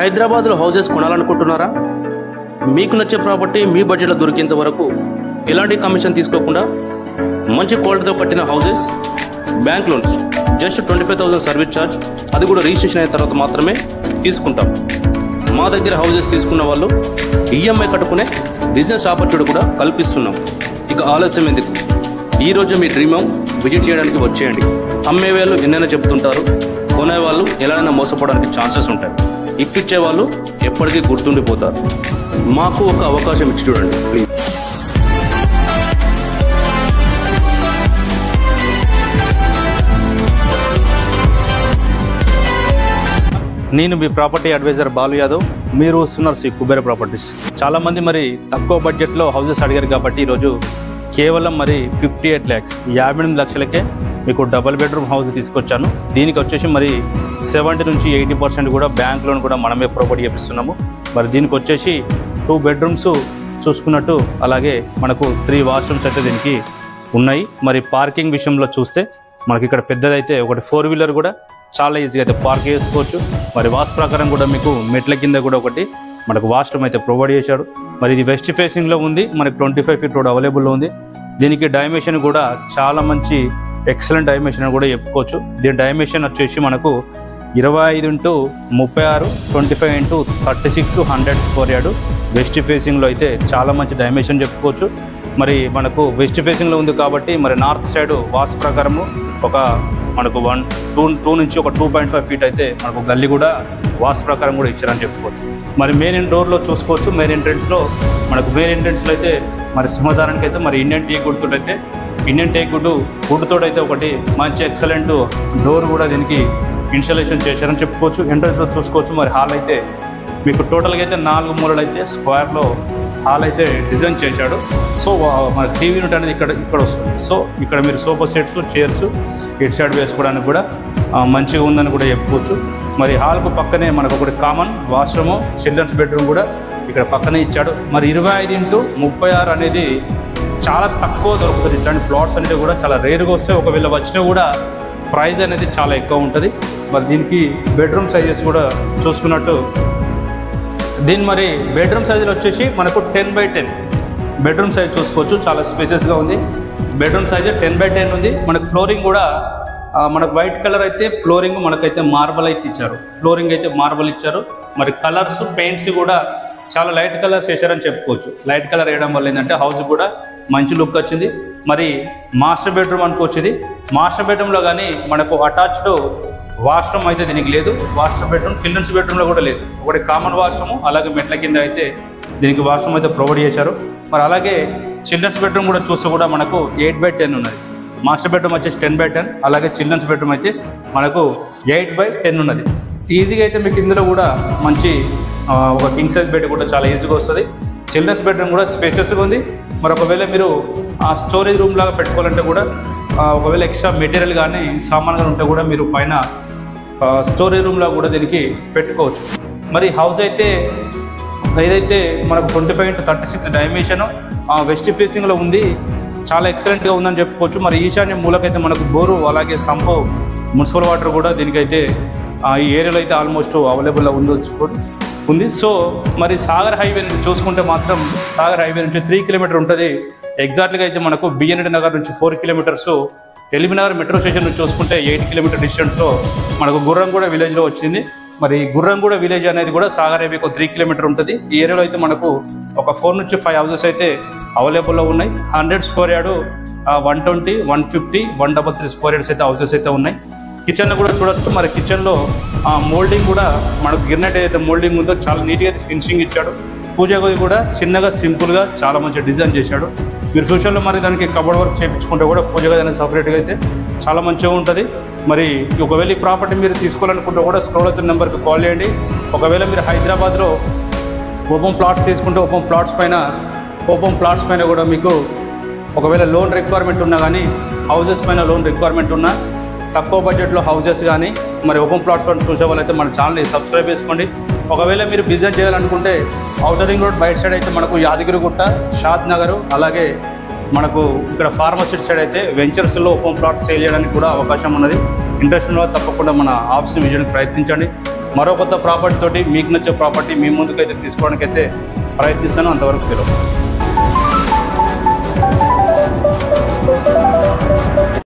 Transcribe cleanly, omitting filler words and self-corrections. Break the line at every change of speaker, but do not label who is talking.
హైదరాబాద్లో హౌసెస్ కొనాలనుకుంటున్నారా? మీకు నచ్చే ప్రాపర్టీ మీ బడ్జెట్లో దొరికేంత వరకు ఎలాంటి కమిషన్ తీసుకోకుండా మంచి క్వాలిటీతో కట్టిన houses, bank loans just 25,000 service charge, అది కూడా రిజిస్ట్రేషన్ అయిన తర్వాత మాత్రమే తీసుకుంటాం. మా దగ్గర హౌసెస్ తీసుకున్న వాళ్ళు ఈఎంఐ కట్టుకునే బిజినెస్ ఆపర్చునిటీ కూడా కల్పిస్తున్నాం. ఇక ఆలస్యం ఎందుకు, ఈరోజు మీ డ్రీమ్ హోమ్ విజిట్ చేయడానికి వచ్చేయండి. అమ్మే వాళ్ళు ఎన్నైనా చెప్తుంటారు, కొనే వాళ్ళు ఎలాగైనా మోసపోవడానికి ఛాన్సెస్ ఉంటాయి. ఇప్పించే వాళ్ళు ఎప్పటికీ గుర్తుండిపోతారు. మాకు ఒక అవకాశం ఇచ్చి చూడండి ప్లీజ్. నేను మీ ప్రాపర్టీ అడ్వైజర్ బాలు యాదవ్. మీరు వస్తున్నారు శ్రీ కుబేర ప్రాపర్టీస్. చాలామంది మరి తక్కువ బడ్జెట్లో హౌసెస్ అడిగారు కాబట్టి ఈరోజు కేవలం మరి 58 lakhs 58 లక్షలకే మీకు డబుల్ బెడ్రూమ్ హౌస్ తీసుకొచ్చాను. దీనికి వచ్చేసి మరి 70 నుంచి 80% కూడా బ్యాంక్ లోన్ కూడా మనమే ప్రొవైడ్ చేపిస్తున్నాము. మరి దీనికి వచ్చేసి 2 bedrooms చూసుకున్నట్టు, అలాగే మనకు 3 washrooms అయితే దీనికి ఉన్నాయి. మరి పార్కింగ్ విషయంలో చూస్తే మనకి ఇక్కడ పెద్దదైతే ఒకటి 4-wheeler కూడా చాలా ఈజీగా అయితే పార్క్ చేసుకోవచ్చు. మరి వాస్తు ప్రకారం కూడా మీకు మెట్ల కింద కూడా ఒకటి మనకు వాష్రూమ్ అయితే ప్రొవైడ్ చేశాడు. మరి ఇది వెస్ట్ ఫేసింగ్లో ఉంది, మనకి 25 feet రోడ్ అవైలబుల్లో ఉంది. దీనికి డైమెన్షన్ కూడా చాలా మంచి ఎక్సలెంట్ డైమెన్షన్ కూడా చెప్పుకోవచ్చు. దీని డైమెన్షన్ వచ్చేసి మనకు 25x36, 25x36 100 square yard. West ఫేసింగ్లో అయితే చాలా మంచి డైమెన్షన్ చెప్పుకోవచ్చు. మరి మనకు వెస్ట్ ఫేసింగ్లో ఉంది కాబట్టి మరి నార్త్ సైడ్ వాస్తు ప్రకారము ఒక మనకు 2 నుంచి ఒక 2.5 feet అయితే మనకు గల్లీ కూడా వాస్తు ప్రకారం కూడా ఇచ్చారని చెప్పుకోవచ్చు. మరి మెయిన్ డోర్లో చూసుకోవచ్చు, మెయిన్ ఎంట్రెన్స్లో మనకు మెయిన్ ఎంట్రెన్స్లో అయితే మరి సింహదారానికి అయితే మరి ఇండియన్ టేక్ వుడ్ అయితే ఇండియన్ టేక్ వుడ్తో అయితే ఒకటి మంచి ఎక్సలెంట్ డోర్ కూడా దీనికి ఇన్స్టాలేషన్ చేశారని చెప్పుకోవచ్చు. ఎంట్రెన్స్లో చూసుకోవచ్చు. మరి హాల్ అయితే మీకు టోటల్గా అయితే 4 మూలలు అయితే స్క్వేర్లో హాల్ అయితే డిజైన్ చేశాడు. సో మన టీవీ యూనిట్ అనేది ఇక్కడ వస్తుంది. సో ఇక్కడ మీరు సోఫా సెట్స్, చైర్స్ ఇటు సైడ్ వేసుకోవడానికి కూడా మంచిగా ఉందని కూడా చెప్పుకోవచ్చు. మరి హాల్కు పక్కనే మనకు ఒకటి కామన్ వాష్రూము, చిల్డ్రన్స్ బెడ్రూమ్ కూడా ఇక్కడ పక్కనే ఇచ్చాడు. మరి 25x36 అనేది చాలా తక్కువ దొరుకుతుంది. ఇట్లాంటి ప్లాట్స్ అనేది కూడా చాలా రేరుగా వస్తాయి. ఒకవేళ వచ్చినా కూడా ప్రైస్ అనేది చాలా ఎక్కువ ఉంటుంది. మరి దీనికి బెడ్రూమ్ సైజెస్ కూడా చూసుకున్నట్టు, దీని మరి బెడ్రూమ్ సైజులు వచ్చేసి మనకు 10x10 బెడ్రూమ్ సైజ్ చూసుకోవచ్చు. చాలా స్పేసెస్గా ఉంది. బెడ్రూమ్ సైజ్ 10x10 ఉంది. మనకు ఫ్లోరింగ్ కూడా మనకు వైట్ కలర్ అయితే ఫ్లోరింగ్ మనకైతే మార్బల్ అయితే ఇచ్చారు. ఫ్లోరింగ్ అయితే మార్బల్ ఇచ్చారు. మరి కలర్స్, పెయింట్స్ కూడా చాలా లైట్ కలర్స్ వేశారని చెప్పుకోవచ్చు. లైట్ కలర్ వేయడం వల్ల ఏంటంటే హౌస్ కూడా మంచి లుక్ వచ్చింది. మరి మాస్టర్ బెడ్రూమ్ అనుకోవచ్చింది. మాస్టర్ బెడ్రూమ్లో కానీ మనకు అటాచ్డ్ వాష్రూమ్ అయితే దీనికి లేదు. మాస్టర్ బెడ్రూమ్, చిల్డ్రన్స్ బెడ్రూమ్లో కూడా లేదు. ఒకటి కామన్ వాష్రూమ్, అలాగే మెట్ల కింద అయితే దీనికి వాష్రూమ్ అయితే ప్రొవైడ్ చేశారు. మరి అలాగే చిల్డ్రన్స్ బెడ్రూమ్ కూడా చూస్తే కూడా మనకు 8x10 ఉన్నది. మాస్టర్ బెడ్రూమ్ వచ్చేసి 10x10, అలాగే చిల్డ్రన్స్ బెడ్రూమ్ అయితే మనకు 8x10 ఉన్నది. ఈజీగా అయితే మీకు ఇందులో కూడా మంచి ఒక కింగ్ సైజ్ బెడ్ కూడా చాలా ఈజీగా వస్తుంది. చిల్డ్రన్స్ బెడ్రూమ్ కూడా స్పేసెస్గా ఉంది. మరి ఒకవేళ మీరు ఆ స్టోరేజ్ రూమ్ లాగా పెట్టుకోవాలంటే కూడా ఒకవేళ ఎక్స్ట్రా మెటీరియల్ కానీ సామాన్గా ఉంటే కూడా మీరు పైన స్టోరేజ్ రూమ్లో కూడా దీనికి పెట్టుకోవచ్చు. మరి హౌస్ అయితే ఏదైతే మనకు 25x36 డైమెన్షన్ వెస్ట్ ఫేసింగ్లో ఉంది, చాలా ఎక్సలెంట్గా ఉందని చెప్పుకోవచ్చు. మరి ఈశాన్య మూలకైతే మనకు బోరు, అలాగే సంపో, మున్సిపల్ వాటర్ కూడా దీనికైతే ఈ ఏరియాలో అయితే ఆల్మోస్ట్ అవైలబుల్లో ఉంది. సో మరి సాగర్ హైవే నుంచి చూసుకుంటే మాత్రం సాగర్ హైవే నుంచి 3 kilometers ఉంటుంది. ఎగ్జాక్ట్గా అయితే మనకు బిఎన్డి నగర్ నుంచి 4 kilometers, LB Nagar metro station నుంచి చూసుకుంటే 8 kilometers డిస్టెన్స్లో మనకు గుర్రంగూడ విలేజ్లో వచ్చింది. మరి గుర్రంగూడ విలేజ్ అనేది కూడా సాగర్ హైవేకి 3 kilometers ఉంటుంది. ఈ ఏరియాలో అయితే మనకు ఒక 4 నుంచి 5 houses అయితే అవైలబుల్లో ఉన్నాయి. 100 square yard, 120, 150, 133 square yards అయితే హౌసెస్ అయితే ఉన్నాయి. కిచెన్లో కూడా చూడొచ్చు. మరి కిచెన్లో మోల్డింగ్ కూడా మనకు గిన్నెట్ ఏదైతే మోల్డింగ్ ఉందో చాలా నీట్గా ఫినిషింగ్ ఇచ్చాడు. పూజ గది కూడా చిన్నగా సింపుల్గా చాలా మంచి డిజైన్ చేశాడు. మీరు ఫ్యూచర్లో మరి దానికి కబోర్డ్ వర్క్ చేయించుకుంటే కూడా పూజ గది అనేది సపరేట్గా అయితే చాలా మంచిగా ఉంటుంది. మరి ఒకవేళ ఈ ప్రాపర్టీ మీరు తీసుకోవాలనుకుంటే కూడా స్క్రోల్ అవుతున్న నెంబర్కి కాల్ చేయండి. ఒకవేళ మీరు హైదరాబాద్లో ఓపెన్ ప్లాట్స్ తీసుకుంటే ఓపెన్ ప్లాట్స్ పైన కూడా మీకు ఒకవేళ లోన్ రిక్వైర్మెంట్ ఉన్నా కానీ, హౌసెస్ పైన లోన్ రిక్వైర్మెంట్ ఉన్నా, తక్కువ బడ్జెట్లో హౌసెస్ కానీ మరి ఓపెన్ ప్లాట్ఫామ్ చూసే వాళ్ళైతే మన ఛానల్ని సబ్స్క్రైబ్ చేసుకోండి. ఒకవేళ మీరు బిజినెస్ చేయాలనుకుంటే ఔటర్ రింగ్ రోడ్ బయట సైడ్ అయితే మనకు యాదగిరిగుట్ట, షాద్ నగర్, అలాగే మనకు ఇక్కడ ఫార్మసీ సైడ్ అయితే వెంచర్స్లో ఓపెన్ ప్లాట్స్ సేల్ చేయడానికి కూడా అవకాశం ఉన్నది. ఇంట్రెస్ట్ ఉన్న తప్పకుండా మన ఆఫీస్ని విజయానికి ప్రయత్నించండి. మరో కొత్త ప్రాపర్టీ తోటి మీకు నచ్చే ప్రాపర్టీ మీ ముందుకైతే తీసుకోవడానికైతే ప్రయత్నిస్తాను. అంతవరకు సెలవు.